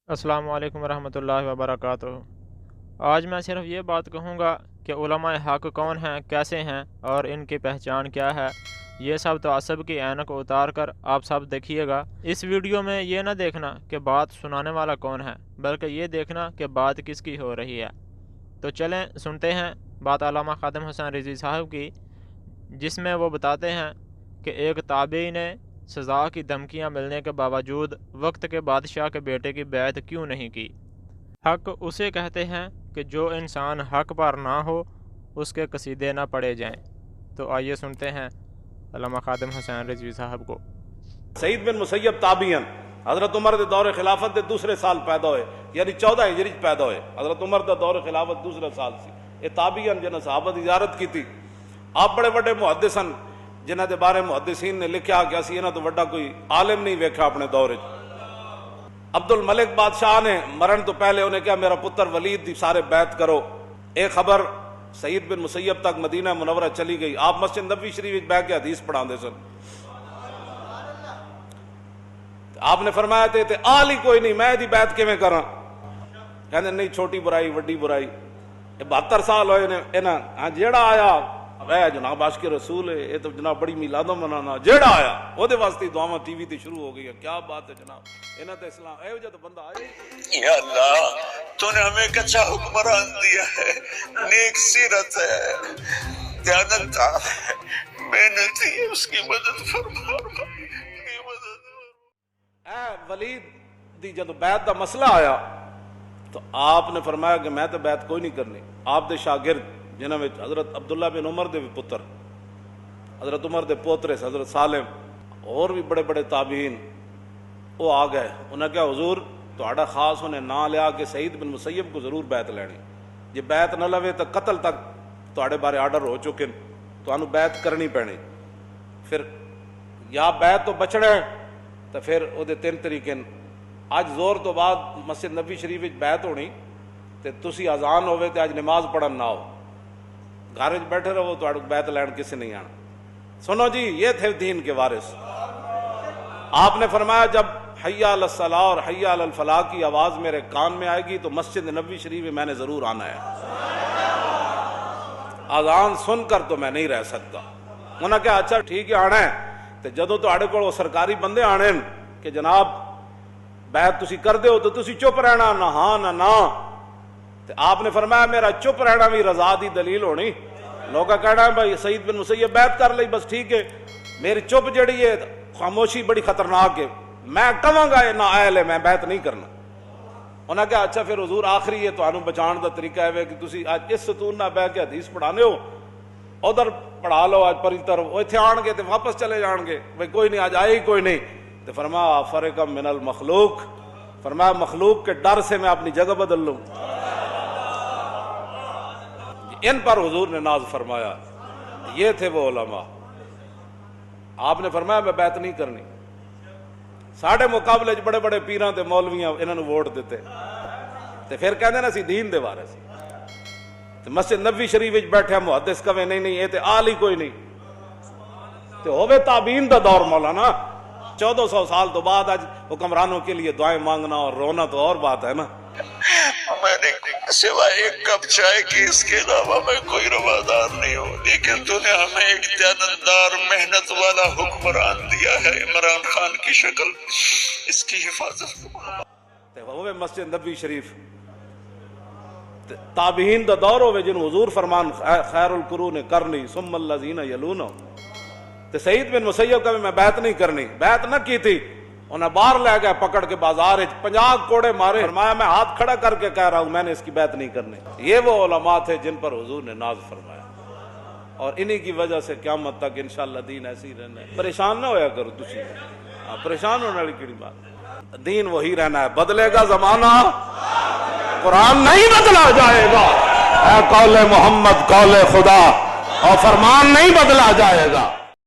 السلام علیکم ورحمۃ اللہ وبرکاتہ۔ آج میں صرف یہ بات کہوں گا کہ علماء حق کون ہیں، کیسے ہیں اور ان کی پہچان کیا ہے۔ یہ سب تعصب کی اینک اتار کر آپ سب دیکھیے گا۔ اس ویڈیو میں یہ نہ دیکھنا کہ بات سنانے والا کون ہے، بلکہ یہ دیکھنا کہ بات کس کی ہو رہی ہے۔ تو چلیں سنتے ہیں بات علامہ خادم حسین رضوی صاحب کی، جس میں وہ بتاتے ہیں کہ ایک تابعی نے سزا کی دھمکیاں ملنے کے باوجود وقت کے بادشاہ کے بیٹے کی بیعت کیوں نہیں کی۔ حق اسے کہتے ہیں کہ جو انسان حق پر نہ ہو اس کے قصیدے نہ پڑھے جائیں۔ تو آئیے سنتے ہیں علامہ خادم حسین رضوی صاحب کو۔ سعید بن مسیب تابعین، حضرت عمر دے دور خلافت دے دوسرے سال پیدا ہوئے، یعنی 14 ہجری پیدا ہوئے۔ حضرت عمر دا دور خلافت دوسرے سال سی۔ یہ تابعین جنہاں صحابہ دی زیارت کی تھی۔ آپ بڑے بڑے محدثن جنہ دے بارے محدثین نے لکھا کہ اسی انہاں تو بڑا کوئی عالم نہیں ویکھا اپنے دور وچ۔ عبد الملک بادشاہ نے مرن تو پہلے انہیں کہا میرا پتر ولید دی سارے بیعت کرو۔ ایک خبر سعید بن مسیب تک مدینہ منورہ چلی گئی۔ آپ مسجد نبوی شریف وچ بیٹھ کے حدیث پڑھاندے سن۔ آپ نے فرمایا تے آل ہی کوئی نہیں، میں دی بیعت کیویں کراں؟ کہندے نہیں، چھوٹی برائی وڈی برائی۔ 72 سال ہوئے نے انہاں، ہاں جیڑا آیا اے جناب عاشق رسول ہے، یہ تو جناب بڑی میلاد منانا، جیڑا آیا وہ دے واسطے دعاواں ٹی وی تے شروع ہو گئی ہے۔ کیا بات ہے جناب، انہاں تے اسلام اے وجہ تو بندہ آئے۔ یا اللہ تو نے ہمیں ایک اچھا حکمران دیا ہے، نیک سیرت ہے، دیانتدار ہے، محنتی ہے، اس کی مدد فرما۔ اے ولید دی جب بیعت دا مسئلہ آیا تو آپ نے فرمایا کہ میں تو بیعت کوئی نہیں کرنی۔ آپ دے شاگرد جنہاں میں حضرت عبداللہ بن عمر دے بھی پتر، حضرت عمر دے پوترے حضرت سالم اور بھی بڑے بڑے تابعین وہ آ گئے۔ انہوں نے کہا حضور تہاڈا خاص انہیں نہ لیا کہ سعید بن مسیب کو ضرور بیعت لینی، جی بیعت نہ لوے تو قتل تک تہاڈے بارے آرڈر ہو چکے، تو انہوں بیعت کرنی پینی۔ پھر یا بیعت تو بچنا ہے تو پھر وہ 3 طریقے۔ اج زور تو بعد مسجد نبی شریف وچ بیعت ہونی تے تسی اذان ہوئے تے اج نماز پڑھن نہ ہو، گھر وچ بیٹھے رہو، تو بیعت لین کسی نہیں آنا۔ سنو جی، یہ تھے دین کے وارث۔ آپ نے فرمایا جب حی علی الصلاۃ اور حی علی الفلاح کی آواز میرے کان میں آئے گی تو مسجد نبوی شریف میں میں نے ضرور آنا ہے، اذان سن کر تو میں نہیں رہ سکتا۔ انہوں نے کہا اچھا ٹھیک ہے آنا ہے، تو جدوں تہاڈے کول سرکاری بندے آنے کہ جناب بیعت تسی کر دے ہو تو تسی چپ رہنا، نہ ہاں نہ نا۔ تو آپ نے فرمایا میرا چپ رہنا بھی رضا دی دلیل ہونی۔ لوگ کہنا ہے بھائی سعید بن مسیب بیعت کر لئی بس ٹھیک ہے، میری چپ جڑی ہے خاموشی بڑی خطرناک ہے، میں کہاں گا نہ اہل ہے، میں بیعت نہیں کرنا۔ انہوں نے کہا اچھا پھر حضور آخری ہے تو بچان دا طریقہ ہے کہ تسی آج اس ستون نہ بیٹھ کے حدیث پڑھانے ہو، ادھر پڑھا لو آج پری طرف، وہ اتنے آن گے تو واپس چلے جان گے، بھائی کوئی نہیں آج آئے ہی کوئی نہیں۔ تو فرمایا فرقم من المخلوق، فرمایا مخلوق کے ڈر سے میں اپنی جگہ بدل لوں۔ ان پر حضور نے ناز فرمایا۔ یہ تھے وہ علماء۔ آپ نے فرمایا میں بیعت نہیں کرنی۔ ساڑھے مقابلے بڑے بڑے پیراں تے مولویاں انہوں نے ووٹ دیتے، تے پھر کہندے نا سی دین دے بارے سے۔ تے مسجد نبوی شریف وچ بیٹھے محدث کہے نہیں نہیں یہ تے آل ہی کوئی نہیں، تے ہوے تابعین دا دور مولانا۔ 1400 سال تو بعد آج حکمرانوں کے لیے دعائیں مانگنا اور رونا تو اور بات ہے نا۔ میں نے سوائے ایک کپ چائے کی اس کے علاوہ میں کوئی روادار نہیں ہوں، لیکن تو نے ہمیں ایک دیانتدار محنت والا حکمران دیا ہے، عمران خان کی شکل، اس کی حفاظت۔ ہوئے مسجد نبوی شریف تابعین دا دور ہوئے جن حضور فرمان خیر القرون کرنی ثم الذین یلونہم۔ تو سعید بن مسیب کا بھی میں بیعت نہیں کرنی، بیعت نہ کی تھی، انہیں باہر لے گئے پکڑ کے بازار 50 کوڑے مارے۔ فرمایا میں ہاتھ کھڑا کر کے کہہ رہا ہوں میں نے اس کی بیعت نہیں کرنی۔ یہ وہ علماء تھے جن پر حضور نے ناز فرمایا، اور انہی کی وجہ سے قیامت تک انشاءاللہ دین ایسی رہنا ہے۔ پریشان نہ ہویا کرو تسی، پریشان ہونے والی کیڑی بات، دین وہی رہنا ہے۔ بدلے گا زمانہ، قرآن نہیں بدلا جائے گا، اے قول محمد قول خدا، اور فرمان نہیں بدلا جائے گا۔